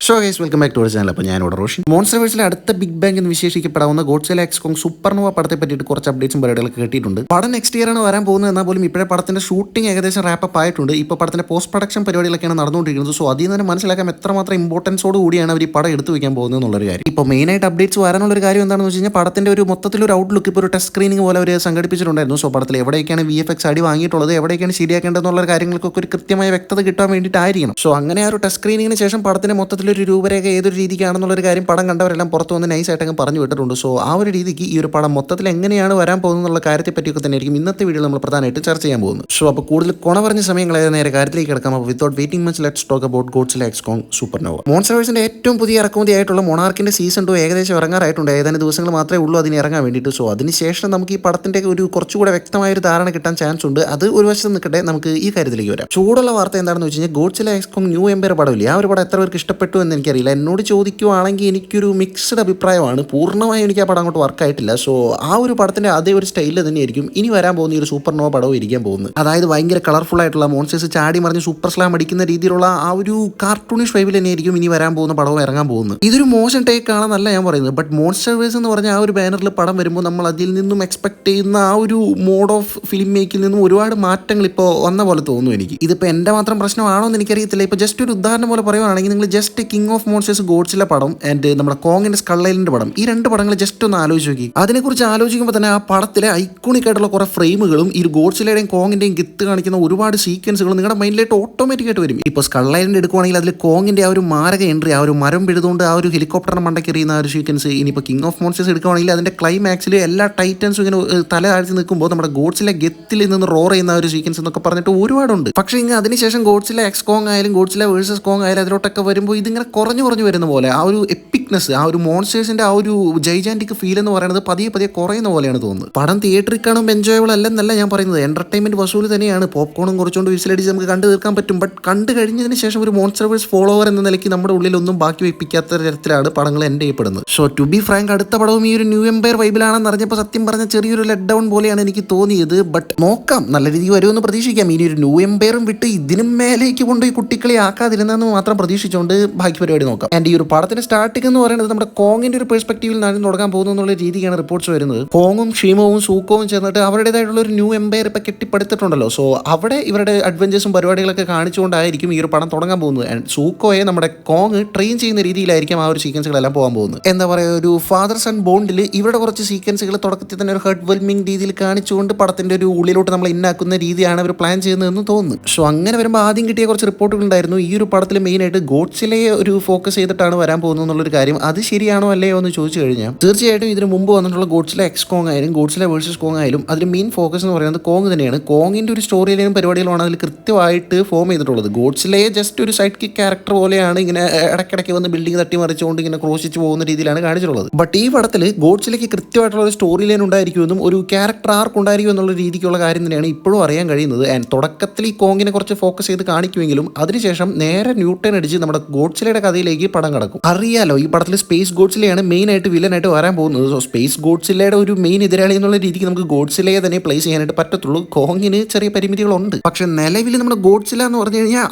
So guys welcome back to our channel. അപ്പോൾ ഞാനിവിടെ റോഷൻ. മോൺസ്റ്റർവേഴ്സിലെ അടുത്ത ബിഗ് ബാങ് എന്ന് വിശേഷിക്കപ്പെടാവുന്ന ഗോഡ്സില എക്സ് കോങ് സൂപ്പർനോവ പടത്തെ പറ്റിയിട്ട് കുറച്ച് അപ്ഡേറ്റ്സും പരിപാടികളൊക്കെ കിട്ടിയിട്ടുണ്ട്. പടം നെക്സ്റ്റ് ഇയർ ആണ് വരാൻ പോകുന്നത്. എന്നാൽ പോലും ഇപ്പോഴേ പടത്തിന്റെ ഷൂട്ടിംഗ് ഏകദേശം റാപ്പപ്പ് ആയിട്ടുണ്ട്. ഇപ്പോൾ പടത്തിന്റെ പോസ്റ്റ് പ്രൊഡക്ഷൻ പരിപാടികളൊക്കെയാണ് നടന്നുകൊണ്ടിരിക്കുന്നത്. സോ അതിൽ നിന്ന് മനസ്സിലാക്കാൻ എത്രമാത്രം ഇമ്പോർട്ടൻസോട് കൂടിയാണ് അവർ ഈ പടം എടുത്തു വയ്ക്കാൻ പോകുന്നത് എന്നുള്ളൊരു കാര്യം. ഇപ്പോൾ മെയിനായിട്ട് അപ്ഡേറ്റ്സ് വരാനുള്ള ഒരു കാര്യം എന്താണെന്ന് വെച്ച് കഴിഞ്ഞാൽ പടത്തിന്റെ ഒരു മൊത്തത്തിലൊരു ഔട്ട്ലുക്ക് ഇപ്പോൾ ഒരു ടെസ്റ്റ് സ്ക്രീനിങ് പോലെ അവർ സംഘടിപ്പിച്ചിട്ടുണ്ടായിരുന്നു. സോ പടത്തിൽ എവിടെയൊക്കെയാണ് VFX അടി വാങ്ങിയിട്ടുള്ളത്, എവിടെയൊക്കെയാണ് ശരിയാക്കേണ്ടതെന്നുള്ള കാര്യങ്ങൾക്കൊക്കെ ഒരു കൃത്യമായ വ്യക്തത കിട്ടാൻ വേണ്ടിയിട്ടായിരിക്കണം. സോ അങ്ങനെ ആ ഒരു ടെസ്റ്റ് സ്ക്രീനിങ്ങിന് ശേഷം പടത്തിന്റെ മൊത്തത്തിലൊരു രൂപരേഖ ഏതൊരു രീതിക്കാണെന്നുള്ളൊരു കാര്യം പടം കണ്ടവരെല്ലാം പുറത്തു വന്ന് നൈസായിട്ട് അങ്ങ് പറഞ്ഞു വിട്ടിട്ടുണ്ട്. സോ ആ ഒരു രീതിക്ക് ഈ ഒരു പടം മൊത്തത്തിൽ എങ്ങനെയാണ് വരാൻ പോകുന്നത് എന്നുള്ള കാര്യത്തെ പറ്റിയൊക്കെ തന്നെയായിരിക്കും ഇന്നത്തെ വീഡിയോയിൽ നമ്മൾ പ്രധാനമായിട്ട് ചർച്ച ചെയ്യാൻ പോകുന്നത്. സോ അപ്പോൾ കൂടുതൽ കുണ പറഞ്ഞ സമയങ്ങളെ നേരെ കാര്യത്തിലേക്ക് കിടക്കാം. അപ്പോൾ without waiting much let's talk about Godzilla x Kong supernova. മോൺസ്റ്റർവേഴ്സിന്റെ ഏറ്റവും പുതിയ ഇറക്കുമതി ആയിട്ടുള്ള മൊണാർക്കിന്റെ സീസൺ 2 ഏകദേശം ഇറങ്ങാറായിട്ടുണ്ട്. ഏതാനും ദിവസങ്ങൾ മാത്രമേ ഉള്ളൂ അതിന് ഇറങ്ങാൻ വേണ്ടിയിട്ട്. സോ അതിനുശേഷം നമുക്ക് ഈ പടത്തിന്റെ ഒരു കുറച്ചുകൂടെ വ്യക്തമായ ഒരു ധാരണ കിട്ടാൻ ചാൻസ് ഉണ്ട്. അത് ഒരു വശത്ത് നിൽക്കട്ടെ, നമുക്ക് ഈ കാര്യത്തിലേക്ക് വരാം. ചൂടുള്ള വാർത്ത എന്താണെന്ന് വെച്ച് കഴിഞ്ഞാൽ Godzilla x Kong new empire പടമില്ല. ആ ഒരു പടം എത്ര പേർക്ക് ഇഷ്ടപ്പെട്ടു എന്ന് എനിക്കറിയില്ല. എന്നോട് ചോദിക്കുവാണെങ്കിൽ എനിക്കൊരു മിക്സ്ഡ് അഭിപ്രായമാണ്. പൂർണ്ണമായും എനിക്ക് ആ പടം അങ്ങോട്ട് വർക്കായിട്ടില്ല. സോ ആ ഒരു പടത്തിന്റെ അതേ ഒരു സ്റ്റൈലിൽ തന്നെയായിരിക്കും ഇനി വരാൻ പോകുന്ന ഈ ഒരു സൂപ്പർനോവ പടവും ഇരിക്കാൻ പോകുന്നത്. അതായത് ഭയങ്കര കളർഫുൾ ആയിട്ടുള്ള മോൺസ്റ്റേഴ്സ് ചാടി മറിഞ്ഞ് സൂപ്പർ സ്ലാം അടിക്കുന്ന രീതിയിലുള്ള ആ ഒരു കാർട്ടൂണിഷ് വൈബിൽ തന്നെയായിരിക്കും ഇനി വരാൻ പോകുന്ന പടവും ഇറങ്ങാൻ പോകുന്നത്. ഇതൊരു മോശം ടേക്ക് ആണെന്നല്ല ഞാൻ പറയുന്നത്. ബട്ട് മോൺസ്റ്റർവേഴ്സ് എന്ന് പറഞ്ഞ ആ ഒരു ബാനറിൽ പടം വരുമ്പോൾ നമ്മൾ അതിൽ നിന്നും എക്സ്പെക്ട് ചെയ്യുന്ന ആ ഒരു മോഡ് ഓഫ് ഫിലിം മേക്കിൽ നിന്നും ഒരുപാട് മാറ്റങ്ങൾ ഇപ്പോൾ വന്ന പോലെ തോന്നുന്നു എനിക്ക്. ഇതിപ്പോൾ എൻ്റെ മാത്രം പ്രശ്നമാണോ എന്ന് എനിക്കറിയത്തില്ല. ഇപ്പോൾ ജസ്റ്റ് ഒരു ഉദാഹരണം പോലെ പറയുകയാണെങ്കിൽ നിങ്ങൾ ജസ്റ്റ് കിങ് ഓഫ് മോൺസ്റ്റേഴ്സ് ഗോഡ്സില പടം ആൻഡ് നമ്മുടെ കോങ്ങിന്റെ സ്കൾ ഐലൻഡ് പടം, ഈ രണ്ട് പടങ്ങൾ ജസ്റ്റ് ഒന്ന് ആലോചിച്ച് നോക്കി. അതിനെക്കുറിച്ച് ആലോചിക്കുമ്പോൾ തന്നെ ആ പടത്തിലെ ഐക്കോണിക് ആയിട്ടുള്ള കുറെ ഫ്രെയിമുകളും ഈ ഗോഡ്സിലയുടെയും കോങ്ങിന്റെയും ഗിത്ത് കാണിക്കുന്ന ഒരുപാട് സീക്വൻസുകളും നിങ്ങളുടെ മൈൻഡിലായിട്ട് ഓട്ടോമാറ്റിക് ആയിട്ട് വരും. ഇപ്പോൾ സ്കൾ ഐലൻഡ് എടുക്കുവാണെങ്കിൽ അതിൽ കോങ്ങിന്റെ ആ ഒരു മാരക എൻട്രി, ആ ഒരു മരം പിഴുതുകൊണ്ട് ആ ഒരു ഹെലികോപ്റ്ററിനെ മണ്ടയ്ക്ക് എറിയുന്ന ആ ഒരു സീക്വൻസ്. ഇനിയിപ്പോൾ കിങ് ഓഫ് മോൺസ്റ്റേഴ്സ് എടുക്കുവാണെങ്കിൽ അതിന്റെ ക്ലൈമാക്സിൽ എല്ലാ ടൈറ്റൻസും ഇങ്ങനെ തല താഴ്ത്തി നിൽക്കുമ്പോൾ നമ്മുടെ ഗോഡ്സില ഗെത്തിൽ നിന്ന് റോർ ചെയ്യുന്ന ഒരു സീക്വൻസ് എന്നൊക്കെ പറഞ്ഞിട്ട് ഒരുപാടുണ്ട്. പക്ഷേ ഇങ്ങനെ അതിനുശേഷം ഗോഡ്സില എക്സ് കോങ് ആയാലും ഗോഡ്സില വേഴ്സസ് കോങ് ആയാലും അതിലോട്ടൊക്കെ വരുമ്പോൾ ഇതിങ്ങനെ കുറഞ്ഞു വരുന്ന പോലെ ആ ഒരു എപ്പിക്നെസ്, ആ ഒരു മോൺസ്റ്റേഴ്സിന്റെ ആ ഒരു ജൈജാന്റിക് ഫീൽ എന്ന് പറയുന്നത് പതിയെ കുറയുന്ന പോലെയാണ് തോന്നുന്നത്. പടം തിയേറ്ററിൽ കാണുമ്പോൾ എൻജോയബിൾ അല്ലെന്നല്ല ഞാൻ പറയുന്നത്. എന്റർടൈൻമെന്റ് വസൂല് തന്നെയാണ്. പോപ്കോണും കുറച്ചുകൊണ്ട് വിസിലടിച്ച് നമുക്ക് കണ്ടു തീർക്കാൻ പറ്റും. ബട്ട് കണ്ടു കഴിഞ്ഞതിന് ശേഷം ഒരു മോൺസ്റ്റർവേഴ്സ് ഫോളോവർ എന്ന നിലയ്ക്ക് നമ്മുടെ ഉള്ളിലൊന്നും ബാക്കി വെപ്പിക്കാത്ത തരത്തിലാണ് പടങ്ങൾ എൻഡ് ചെയ്യപ്പെടുന്നത്. സോ ടു ബി ഫ്രാങ്ക്, അടുത്ത പടവും ഈ ഒരു ന്യൂ എംപയർ വൈബിലാണെന്ന് അറിഞ്ഞപ്പോൾ സത്യം പറഞ്ഞ ചെറിയൊരു ലെറ്റ് ഡൗൺ പോലെയാണ് എനിക്ക് തോന്നിയത്. ബട്ട് നോക്കാം, നല്ല രീതിയിൽ വരുമെന്ന് പ്രതീക്ഷിക്കാം. ഇനി ഒരു ന്യൂ എംപയറും വിട്ട് ഇതിനും മേലേക്ക് കൊണ്ടുപോയി കുട്ടികളെ ആക്കാതിരുന്നെന്ന് മാത്രം പ്രതീക്ഷിച്ചുകൊണ്ട് ബാക്കി പരിപാടി നോക്കാം. ആൻഡ് ഈ ഒരു പടത്തിന്റെ സ്റ്റാർട്ടിംഗ് എന്ന് പറയുന്നത് നമ്മുടെ കോങ്ങിന്റെ ഒരു പെർസ്പെക്റ്റീവിൽ നിന്നും തുടങ്ങാൻ പോകുന്നു എന്നുള്ള രീതിക്കാണ് റിപ്പോർട്ട്സ് വരുന്നത്. കോങ്ങും ഷീമോവും സൂക്കോവും ചേർന്നിട്ട് അവരുടേതായിട്ടുള്ള ഒരു ന്യൂ എംപയർ ഇപ്പൊ കെട്ടിപ്പടുത്തിട്ടുണ്ടല്ലോ. സോ അവിടെ ഇവരുടെ അഡ്വഞ്ചേഴ്സും പരിപാടികളൊക്കെ കാണിച്ചുകൊണ്ടായിരിക്കും ഈ ഒരു പടം തുടങ്ങാൻ പോകുന്നത്. ആൻഡ് സൂക്കോയെ നമ്മുടെ കോങ് ട്രെയിൻ ചെയ്യുന്ന രീതിയിലായിരിക്കും ആ ഒരു സീക്വൻസുകളെല്ലാം പോകാൻ പോകുന്നത്. എന്താ പറയുക, ഒരു ഫാദർ സൺ ബോണ്ടിൽ ഇവരുടെ കുറച്ച് സീക്വൻസുകൾ തുടക്കത്തിൽ തന്നെ ഒരു ഹെർട്ട് വെൽമിംഗ് രീതിയിൽ കാണിച്ചുകൊണ്ട് പടത്തിന്റെ ഒരു ഉള്ളിലോട്ട് നമ്മൾ ഇന്നാക്കുന്ന രീതിയാണ് അവർ പ്ലാൻ ചെയ്യുന്നതെന്ന് തോന്നുന്നു. സോ അങ്ങനെ വരുമ്പോൾ ആദ്യം കിട്ടിയ കുറച്ച് റിപ്പോർട്ടുകൾ ഉണ്ടായിരുന്നു ഈ ഒരു പടത്തിൽ മെയിനായിട്ട് ഗോഡ്സിലയെ ഒരു ഫോക്കസ് ചെയ്തിട്ടാണ് വരാൻ പോകുന്നത് എന്നുള്ളൊരു കാര്യം. അത് ശരിയാണോ അല്ലയോ എന്ന് ചോദിച്ചു കഴിഞ്ഞാൽ തീർച്ചയായിട്ടും ഇതിന് മുമ്പ് വന്നിട്ടുള്ള ഗോഡ്സില എക്സ് കോങ് ആയാലും ഗോഡ്സില വേഴ്സസ് കോങ് ആയാലും അതിൽ മെയിൻ ഫോക്കസ് എന്ന് പറയുന്നത് കോങ് തന്നെയാണ്. കോങ്ങിന്റെ ഒരു സ്റ്റോറി ലൈനും പരിപാടികളുമാണ് അതിൽ കൃത്യമായിട്ട് ഫോം ചെയ്തിട്ടുള്ളത്. ഗോഡ്സിലയെ ജസ്റ്റ് ഒരു സൈഡ് കിക്ക് ക്യാരക്ടർ പോലെയാണ് ഇങ്ങനെ ഇടയ്ക്കിടയ്ക്ക് വന്ന് ബിൽഡിംഗ് തട്ടി മറിച്ചുകൊണ്ട് ഇങ്ങനെ ക്രോശിച്ച് പോകുന്ന രീതിയിലാണ് കാണിച്ചിട്ടുള്ളത്. ബട്ട് ഈ പടത്തിൽ ഗോഡ്സിലയ്ക്ക് കൃത്യമായിട്ടുള്ള ഒരു സ്റ്റോറി ലൈൻ ഉണ്ടായിരിക്കുമെന്നും ഒരു ക്യാരക്ടർ ആർക്ക് ഉണ്ടായിരിക്കും എന്നുള്ള രീതിക്കുള്ള കാര്യം തന്നെയാണ് ഇപ്പോഴും അറിയാൻ കഴിയുന്നത്. ആൻഡ് തുടക്കത്തിൽ ഈ കോങ്ങിനെ കുറച്ച് ഫോക്കസ് ചെയ്ത് കാണിക്കുമെങ്കിലും അതിനുശേഷം നേരെ ന്യൂട്ടൺ അടിച്ച് നമ്മുടെ ഗോഡ്സിലയുടെ കഥയിലേക്ക് പടം കടക്കും. അറിയാലോ, ഈ പടത്തിൽ സ്പേസ് ഗോഡ്സിലയാണ് മെയിൻ ആയിട്ട് വില്ലനായിട്ട് വരാൻ പോകുന്നത്. സോ സ്പേസ് ഗോഡ്സിലയുടെ ഒരു മെയിൻ എതിരാളി എന്നുള്ള രീതിക്ക് നമുക്ക് ഗോഡ്സിലയെ തന്നെ പ്ലേസ് ചെയ്യാനായിട്ട് പറ്റത്തുള്ളൂ. കോങ്ങിന് ചെറിയ പരിമിതികളുണ്ട്. പക്ഷെ നിലവിൽ നമ്മുടെ ഗോഡ്സില എന്ന് പറഞ്ഞു കഴിഞ്ഞാൽ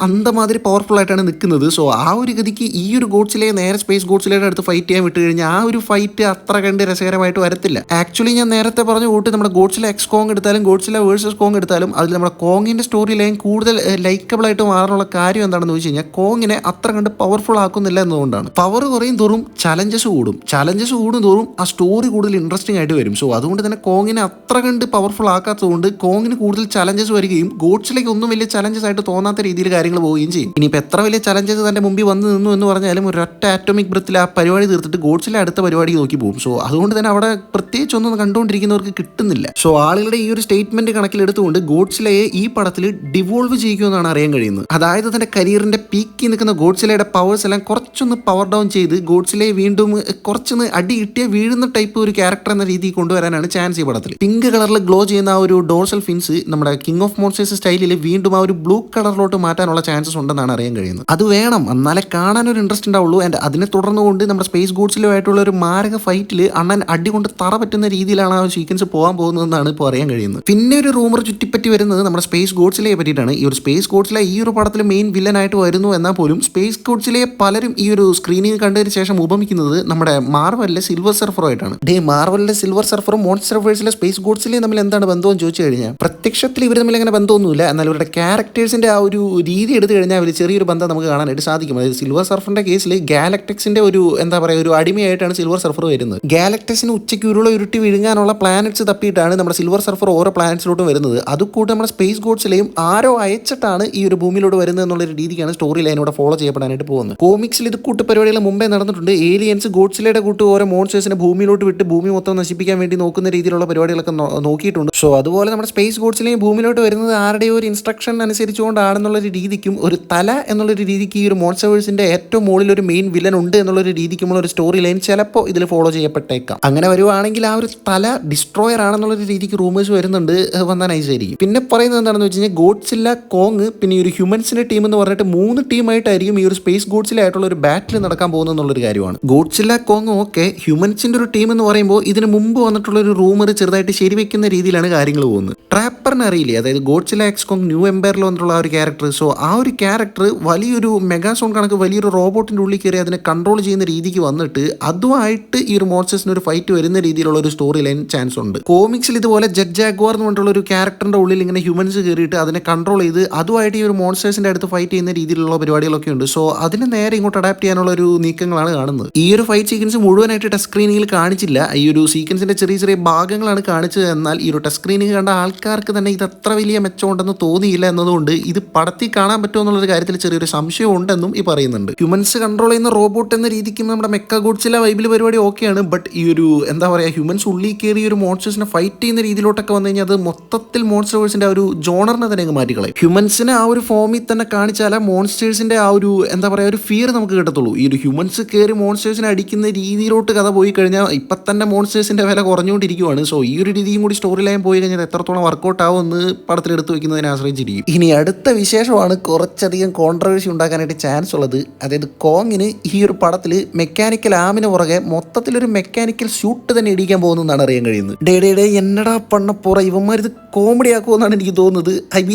അന്തമാതിരി പവർഫുൾ ആയിട്ടാണ് നിൽക്കുന്നത്. സോ ആ ഒരു ഗതിക്ക് ഈ ഒരു ഗോഡ്സിലയെ നേരെ സ്പേസ് ഗോഡ്സിലയുടെ അടുത്ത് ഫൈറ്റ് ചെയ്യാൻ വിട്ട് കഴിഞ്ഞാൽ ആ ഒരു ഫൈറ്റ് അത്ര കണ്ട് രസകരമായിട്ട് വരത്തില്ല. ആക്ച്വലി ഞാൻ നേരത്തെ പറഞ്ഞ കൂട്ടി നമ്മുടെ ഗോഡ്സില എക്സ് കോങ് എടുത്താലും ഗോഡ്സില വേഴ്സസ് കോങ് എടുത്താലും അതിൽ നമ്മുടെ കോങ്ങിന്റെ സ്റ്റോറി ലൈൻ കൂടുതൽ ലൈക്കബിൾ ആയിട്ട് മാറാനുള്ള കാര്യം എന്താണെന്ന് വെച്ച് കഴിഞ്ഞാൽ കോങ്ങിനെ അത്ര കണ്ട് പവർഫുൾ ആക്കുന്നില്ല എന്നതുകൊണ്ടാണ്. പവർ കുറയും തോറും ചലഞ്ചസ് കൂടും തോറും ആ സ്റ്റോറി കൂടുതൽ ഇൻട്രസ്റ്റിംഗ് ആയിട്ട് വരും. സോ അതുകൊണ്ട് തന്നെ കോങ്ങിനെ അത്ര കണ്ട് പവർഫുൾ ആക്കാത്തതുകൊണ്ട് കോങ്ങിന് കൂടുതൽ ചലഞ്ചസ് വരികയും ഗോഡ്സിലേക്ക് ഒന്നും വലിയ ചലഞ്ചസ് ആയിട്ട് തോന്നാത്ത രീതിയിൽ കാര്യങ്ങൾ പോവുകയും ചെയ്യും. ഇനിയിപ്പോൾ എത്ര വലിയ ചലഞ്ചസ് തന്റെ മുമ്പിൽ വന്ന് നിന്നു എന്ന് പറഞ്ഞാലും ഒരൊറ്റ ആറ്റോമിക് ബ്രത്തിൽ ആ പരിപാടി തീർത്തിട്ട് ഗോഡ്സിലെ അടുത്ത പരിപാടി നോക്കി പോകും. സോ അതുകൊണ്ട് തന്നെ അവിടെ പ്രത്യേകിച്ച് ഒന്നും കണ്ടുകൊണ്ടിരിക്കുന്നവർക്ക് കിട്ടുന്നില്ല. സോ ആളുകളുടെ ഈ ഒരു സ്റ്റേറ്റ്മെന്റ് കണക്കിലെടുത്തുകൊണ്ട് ഗോഡ്സിലയെ ഈ പടത്തിൽ ഡിവോൾവ് ചെയ്യുമെന്നാണ് അറിയാൻ കഴിയുന്നത്. അതായത് തന്റെ കരിയറിന്റെ പീക്കിൽ നിൽക്കുന്ന ഗോഡ്സിലയുടെ പവേഴ്സ് എല്ലാം കുറച്ചൊന്ന് പവർ ഡൗൺ ചെയ്ത് ഗോഡ്സിലയെ വീണ്ടും കുറച്ചൊന്ന് അടി കിട്ടിയ വീഴുന്ന ടൈപ്പ് ഒരു ക്യാരക്ടർ എന്ന രീതിയിൽ കൊണ്ടുവരാനാണ് ചാൻസ് ഈ പടത്തിൽ. പിങ്ക് കളറിൽ ഗ്ലോ ചെയ്യുന്ന ആ ഒരു ഡോർസൽ ഫിൻസ് നമ്മുടെ കിങ് ഓഫ് മോൺസ്റ്റേഴ്സ് സ്റ്റൈലിൽ വീണ്ടും ആ ഒരു ബ്ലൂ കളറിലോട്ട് മാറ്റാനുള്ള ചാൻസസ് ഉണ്ടെന്നാണ് അറിയാൻ കഴിയുന്നത്. അത് വേണം, എന്നാലേ കാണാൻ ഒരു ഇൻട്രസ്റ്റ് ഉണ്ടാവുള്ളൂ. ആൻഡ് അതിനെ തുടർന്നുകൊണ്ട് നമ്മുടെ സ്പേസ് ഗോഡ്സിലുമായിട്ടുള്ള ഒരു മാരക ഫൈറ്റിൽ അണ്ണൻ അടി കൊണ്ട് തറ പറ്റുന്ന രീതിയിലാണ് ആ സീക്വൻസ് പോകാൻ പോകുന്നതെന്നാണ് ഇപ്പോൾ അറിയാൻ കഴിയുന്നത്. പിന്നെ ഒരു റൂമർ ചുറ്റിപ്പറ്റി വരുന്നത് നമ്മുടെ സ്പേസ് ഗോഡ്സിലയെ പറ്റിയിട്ടാണ്. ഈ ഒരു സ്പേസ് ഗോഡ്സില ഈ ഒരു പടത്തിൽ മെയിൻ വില്ലനായിട്ട് വരുന്നു എന്നാൽ പോലും സ്പേസ് ഗോഡ്സിലെ സൂപ്പർനോവയെ പലരും ഈ ഒരു സ്ക്രീനിങ് കണ്ടതിന് ശേഷം ഉപമിക്കുന്നത് നമ്മുടെ മാർവലിലെ സിൽവർ സർഫറുമായിട്ടാണ്. മാർവലിലെ സിൽവർ സർഫറും മോൺസ്റ്റർവേഴ്സിലെ സ്പേസ് ഗോഡ്സിലെയും തമ്മിൽ എന്താണ് ബന്ധം ചോദിച്ചു കഴിഞ്ഞാൽ പ്രത്യക്ഷത്തിൽ ഇവർ തമ്മിൽ അങ്ങനെ ബന്ധമൊന്നുമില്ല. എന്നാൽ ഇവരുടെ ക്യാരക്ടേഴ്സിന്റെ ആ ഒരു രീതി എടുത്തു കഴിഞ്ഞാൽ ഒരു ചെറിയൊരു ബന്ധം നമുക്ക് കാണാനായിട്ട് സാധിക്കും. അതായത് സിൽവർ സർഫറിന്റെ കേസിൽ ഗാലക്ടിക്സിന്റെ ഒരു എന്താ പറയുക ഒരു അടിമയായിട്ടാണ് സിൽവർ സർഫർ വരുന്നത്. ഗാലക്ടിക്സിന് ഉച്ചയ്ക്ക് ഉരുട്ടി വിഴുങ്ങാനുള്ള പ്ലാനറ്റ്സ് തപ്പിയിട്ടാണ് നമ്മുടെ സിൽവർ സർഫർ ഓരോ പ്ലാനറ്റ്സിലോട്ടും വരുന്നത്. അതുകൂട്ട് നമ്മുടെ സ്പേസ് ഗോഡ്സിലെയും ആരോ അയച്ചിട്ടാണ് ഈ ഒരു ഭൂമിയിലോട്ട് വരുന്നത് എന്നുള്ളൊരു രീതിക്കാണ് സ്റ്റോറി ലൈനോടെ ഫോളോ ചെയ്യപ്പെടാനായിട്ട് പോകുന്നത്. കോമിക്സിൽ ഇത് കൂട്ട് പരിപാടികൾ മുമ്പേ നടന്നിട്ടുണ്ട്. ഏലിയൻസ് ഗോഡ്സിലയുടെ കൂട്ട് ഓരോ മോൺസ്റ്റേഴ്സിനെ ഭൂമിയിലോട്ട് വിട്ട് ഭൂമി മൊത്തം നശിപ്പിക്കാൻ വേണ്ടി നോക്കുന്ന രീതിയിലുള്ള പരിപാടികളൊക്കെ നോക്കിയിട്ടുണ്ട്. സോ അതുപോലെ നമ്മുടെ സ്പേസ് ഗോഡ്സിലെയും ഭൂമിയിലോട്ട് വരുന്നത് ആരുടെയോ ഒരു ഇൻസ്ട്രക്ഷൻ അനുസരിച്ചുകൊണ്ടാണെന്നുള്ളൊരു രീതിക്കും ഒരു തല എന്നുള്ളൊരു രീതിക്ക് ഈ ഒരു മോൺസ്റ്റേഴ്സിന്റെ ഏറ്റവും മുകളിൽ ഒരു മെയിൻ വില്ലൻ ഉണ്ട് എന്നുള്ളൊരു രീതിക്കുമുള്ള ഒരു സ്റ്റോറി ലൈൻ ചിലപ്പോൾ ഇതിൽ ഫോളോ ചെയ്യപ്പെട്ടേക്കാം. അങ്ങനെ വരുവാണെങ്കിൽ ആ ഒരു തല ഡിസ്ട്രോയർ ആണെന്നുള്ളൊരു രീതിക്ക് റൂമേഴ്സ് വരുന്നുണ്ട്, വന്നാൽ നൈസായിരിക്കും. പിന്നെ പറയുന്നത് എന്താണെന്ന് വെച്ച് കഴിഞ്ഞാൽ ഗോഡ്സില്ല, കോങ്, പിന്നെ ഈ ഒരു ഹ്യൂമൻസിന്റെ ടീം എന്ന് പറഞ്ഞിട്ട് 3 ടീമായിട്ടായിരിക്കും ഈ ഒരു സ്പേസ് ഗോഡ്സിലായിട്ടുള്ള ഒരു ബാറ്റിൽ നടക്കാൻ പോകുന്നുള്ളൊരു കാര്യമാണ്. ഗോഡ്സില്ല, കോങ് ഓക്കെ, ഹ്യൂമൻസിന്റെ ഒരു ടീം എന്ന് പറയുമ്പോൾ ഇതിന് മുമ്പ് വന്നിട്ടുള്ള ഒരു റൂമർ ചെറുതായിട്ട് ശരിവെക്കുന്ന രീതിയിലാണ് കാര്യങ്ങൾ പോകുന്നത്. ട്രാപ്പറിനെ അറിയില്ലേ, അതായത് ഗോഡ്സില്ല എക്സ് കോങ് ന്യൂ എംപയറിൽ വന്നിട്ടുള്ള ആ ഒരു ക്യാരക്ടർ. സോ ആ ഒരു ക്യാരക്ടർ വലിയൊരു മെഗാസോൺ കണക്ക് വലിയൊരു റോബോട്ടിന്റെ ഉള്ളിൽ കയറി അതിനെ കൺട്രോൾ ചെയ്യുന്ന രീതിക്ക് വന്നിട്ട് അതുമായിട്ട് ഈ ഒരു മോൺസ്റ്റേഴ്സിന് ഒരു ഫൈറ്റ് വരുന്ന രീതിയിലുള്ള ഒരു സ്റ്റോറി ലൈൻ ചാൻസ് ഉണ്ട്. കോമിക്സിൽ ഇതുപോലെ ജഡ് ജാഗ്വാർ എന്ന് പറഞ്ഞിട്ടുള്ള ഒരു ക്യാരക്ടറിന്റെ ഉള്ളിൽ ഇങ്ങനെ ഹ്യൂമൻസ് കയറിയിട്ട് അതിനെ കൺട്രോൾ ചെയ്ത് അതുമായിട്ട് ഈ ഒരു മോൺസ്റ്റേഴ്സിന്റെ അടുത്ത് ഫൈറ്റ് ചെയ്യുന്ന രീതിയിലുള്ള പരിപാടികളൊക്കെ ഉണ്ട്. സോ അതിനെ നേരെ ഇങ്ങോട്ട് അഡാപ്റ്റ് ചെയ്യാനുള്ള ഒരു നീക്കങ്ങളാണ് കാണുന്നത്. ഈ ഒരു ഫൈറ്റ് സീക്വൻസ് മുഴുവനായിട്ട് ടച്ച് സ്ക്രീനിങ്ങിൽ കാണിച്ചില്ല. ഈ ഒരു സീക്വൻസിന്റെ ചെറിയ ചെറിയ ഭാഗങ്ങളാണ് കാണിച്ചത്. എന്നാൽ ഈ ഒരു ടച്ച് സ്ക്രീനിങ് കണ്ട ആൾക്കാർക്ക് തന്നെ ഇത് അത്ര വലിയ മെച്ചമുണ്ടെന്ന് തോന്നിയില്ല എന്നതുകൊണ്ട് ഇത് പടത്തിൽ കാണാൻ പറ്റുമോ എന്നുള്ളൊരു കാര്യത്തിൽ ചെറിയൊരു സംശയം ഉണ്ടെന്നും ഈ പറയുന്നുണ്ട്. ഹ്യൂമൻസ് കൺട്രോൾ ചെയ്യുന്ന റോബോട്ട് എന്ന രീതിക്ക് നമ്മുടെ മെക്ക ഗോഡ്സില്ല വൈബിൽ പരിപാടി ഓക്കെയാണ്. ബട്ട് ഈ ഒരു എന്താ പറയുക ഹ്യൂമൻസ് ഉള്ളിൽ കയറി ഒരു മോൺസ്റ്റേഴ്സിനെ ഫൈറ്റ് ചെയ്യുന്ന രീതിയിലോട്ടൊക്കെ വന്നു കഴിഞ്ഞാൽ അത് മൊത്തത്തിൽ മോൺസ്റ്റേഴ്സിന്റെ ആ ഒരു ജോണറിനെ തന്നെ അങ്ങ് മാറ്റിക്കളയും. ഹ്യൂമൻസിനെ ആ ഒരു ഫോമിൽ തന്നെ കാണിച്ചാൽ മോൺസ്റ്റേഴ്സിന്റെ ആ ഒരു എന്താ പറയുക ഒരു ഫിയർ നമുക്ക് കിട്ടത്തുള്ളൂ. ഈ ഒരു ഹ്യൂമൻസ് കയറി മോൺസ്റ്റേഴ്സിനെ അടിക്കുന്ന രീതിയിലോട്ട് കഥ പോയി കഴിഞ്ഞാൽ ഇപ്പം തന്നെ മോൺസ്റ്റേഴ്സിന്റെ വില കുറഞ്ഞുകൊണ്ടിരിക്കുവാണ്. സോ ഈ ഒരു രീതിയും കൂടി സ്റ്റോറി ലൈൻ പോയി കഴിഞ്ഞാൽ എത്രത്തോളം വർക്കൗട്ട് ആവുമെന്ന് പടത്തിൽ എടുത്തു വെക്കുന്നതിനെ ആശ്രയിച്ചിരിക്കും. ഇനി അടുത്ത വിശേഷമാണ് കുറച്ചധികം കോൺട്രവേഴ്സി ഉണ്ടാക്കാനായിട്ട് ചാൻസ് ഉള്ളത്. അതായത് കോങ്ങിന് ഈ ഒരു പടത്തിൽ മെക്കാനിക്കൽ ആമിന് പുറകെ മൊത്തത്തിലൊരു മെക്കാനിക്കൽ ഷൂട്ട് തന്നെ ഇടിക്കാൻ പോകുന്നതാണ് അറിയാൻ കഴിയുന്നത്. ഡേ എന്നടാ പണ്ണപ്പുറ ഇവന്മാർ ഇത് കോമഡി ആക്കുമെന്നാണ് എനിക്ക് തോന്നുന്നത്.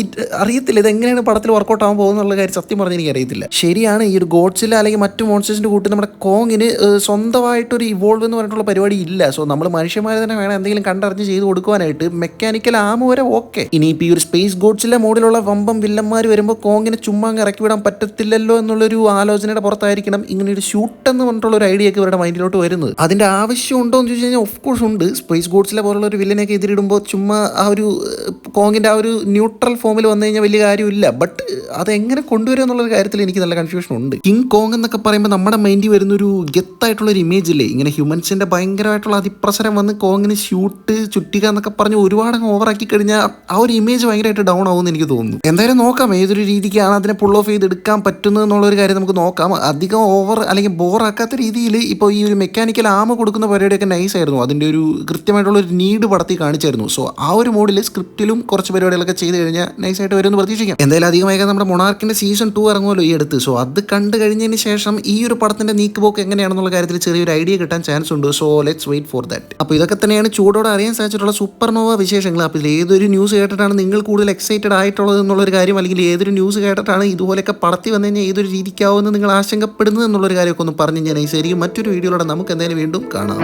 അറിയത്തില്ല ഇതെങ്ങനെയാണ് പടത്തിൽ വർക്കൗട്ട് ആവാൻ പോകുന്നുള്ള കാര്യം സത്യം പറഞ്ഞാൽ എനിക്ക് അറിയത്തില്ല. ശരിയാണ്, ഈ ഒരു ഗോഡ്സില്ല അല്ലെങ്കിൽ മറ്റു മോൺസ്റ്റേഴ്സിന്റെ കൂട്ടി നമ്മുടെ കോങ്ങിന് സ്വന്തമായിട്ടൊരു ഇവോൾവ് എന്ന് പറഞ്ഞിട്ടുള്ള പരിപാടി ഇല്ല. സോ നമ്മൾ മനുഷ്യന്മാരെ തന്നെ വേണം എന്തെങ്കിലും കണ്ടറിഞ്ഞ് ചെയ്ത് കൊടുക്കുവാനായിട്ട്. മെക്കാനിക്കൽ ആമ വരെ ഓക്കെ. ഇനിയിപ്പോൾ ഈ ഒരു സ്പേസ് ഗോഡ്സില്ല മോഡിലുള്ള വമ്പം വില്ലന്മാർ വരുമ്പോൾ കോങ്ങിനെ ചുമ്മാ ഇറക്കി വിടാൻ പറ്റത്തില്ലല്ലോ എന്നുള്ളൊരു ആലോചനയുടെ പുറത്തായിരിക്കണം ഇങ്ങനെ ഒരു ഷൂട്ട് എന്ന് പറഞ്ഞിട്ടുള്ള ഒരു ഐഡിയ ഒക്കെ ഇവരുടെ മൈൻഡിലോട്ട് വരുന്നത്. അതിന്റെ ആവശ്യം ഉണ്ടോ എന്ന് ചോദിച്ചു കഴിഞ്ഞാൽ ഓഫ് കോഴ്സ് ഉണ്ട്. സ്പേസ് ഗോഡ്സിലെ പോലുള്ള ഒരു വില്ലനെയൊക്കെ എതിരിടുമ്പോൾ ചുമ്മാ ആ ഒരു കോങ്ങിന്റെ ആ ഒരു ന്യൂട്രൽ ഫോമിൽ വന്നു കഴിഞ്ഞാൽ വലിയ കാര്യമില്ല. ബട്ട് അതെങ്ങനെ കൊണ്ടുവരും എന്നുള്ളൊരു കാര്യത്തിൽ എനിക്ക് നല്ല കൺഫ്യൂഷൻ ഉണ്ട്. കിങ് കോങ് എന്നൊക്കെ പറയുമ്പോൾ നമ്മുടെ മൈൻഡിൽ വരുന്ന ഒരു ഗെത്തായിട്ടുള്ള ഒരു ഇമേജ് ഇല്ലേ, ഇങ്ങനെ ഹ്യൂമൻസിന്റെ ഭയങ്കരമായിട്ടുള്ള അതിപ്രസരം വന്ന് കോങ്ങിന് ഷൂട്ട് ചുറ്റിക എന്നൊക്കെ പറഞ്ഞ് ഒരുപാട് ഓവറാക്കി കഴിഞ്ഞാൽ ആ ഒരു ഇമേജ് ഭയങ്കരമായിട്ട് ഡൗൺ ആവുമെന്ന് എനിക്ക് തോന്നുന്നു. എന്തായാലും നോക്കാം ഏതൊരു രീതിക്കാണ് അതിനെ പുൾ ഓഫ് ചെയ്തെടുക്കാൻ പറ്റുന്നത് എന്നുള്ളൊരു കാര്യം നമുക്ക് നോക്കാം. അധികം ഓവർ അല്ലെങ്കിൽ ബോറാക്കാത്ത രീതിയിൽ ഇപ്പോൾ ഈ ഒരു മെക്കാനിക്കൽ ആമ കൊടുക്കുന്ന പരിപാടിയൊക്കെ നൈസ് ആയിരുന്നു. അതിൻ്റെ ഒരു കൃത്യമായിട്ടുള്ള ഒരു നീഡ് പടത്തിൽ കാണിച്ചായിരുന്നു. സോ ആ ഒരു മോഡിൽ സ്ക്രിപ്റ്റിലും കുറച്ച് പരിപാടികളൊക്കെ ചെയ്ത് കഴിഞ്ഞാൽ നൈസായിട്ട് വരുമെന്ന് പ്രതീക്ഷിക്കാം. എന്തായാലും അധികമായി നമ്മുടെ മൊണാർക്കിന്റെ സീസൺ 2 ഇറങ്ങുമല്ലോ ഈ അടുത്ത്. സോ അത് കണ്ടു കഴിഞ്ഞതിന് ശേഷം ഈ ഒരു പടത്തിന്റെ നീക്കുപോക്ക് എങ്ങനെയാണെന്നുള്ള കാര്യത്തിൽ ചെറിയൊരു ഐഡിയ കിട്ടാൻ ചാൻസ് ഉണ്ട്. So let's wait for that. അപ്പോൾ ഇതൊക്കെ തന്നെയാണ് ചൂടോടെ അറിയാൻ സാധിച്ചിട്ടുള്ള സൂപ്പർനോവ വിശേഷങ്ങൾ. അപ്പോൾ ഇതിൽ ഏതൊരു ന്യൂസ് കേട്ടിട്ടാണ് നിങ്ങൾ കൂടുതൽ എക്സൈറ്റഡ് ആയിട്ടുള്ളത് എന്നുള്ളൊരു കാര്യം, അല്ലെങ്കിൽ ഏതൊരു ന്യൂസ് കേട്ടിട്ടാണ് ഇതുപോലെയൊക്കെ പടത്തി വന്നു കഴിഞ്ഞാൽ ഏതൊരു രീതിക്കാവുമെന്ന് നിങ്ങൾ ആശങ്കപ്പെടുന്നത് എന്നുള്ളൊരു കാര്യമൊക്കെ ഒന്ന് പറഞ്ഞ് ഞാൻ നൈസായിരിക്കും. മറ്റൊരു വീഡിയോയിലൂടെ നമുക്ക് എന്തായാലും വീണ്ടും കാണാം.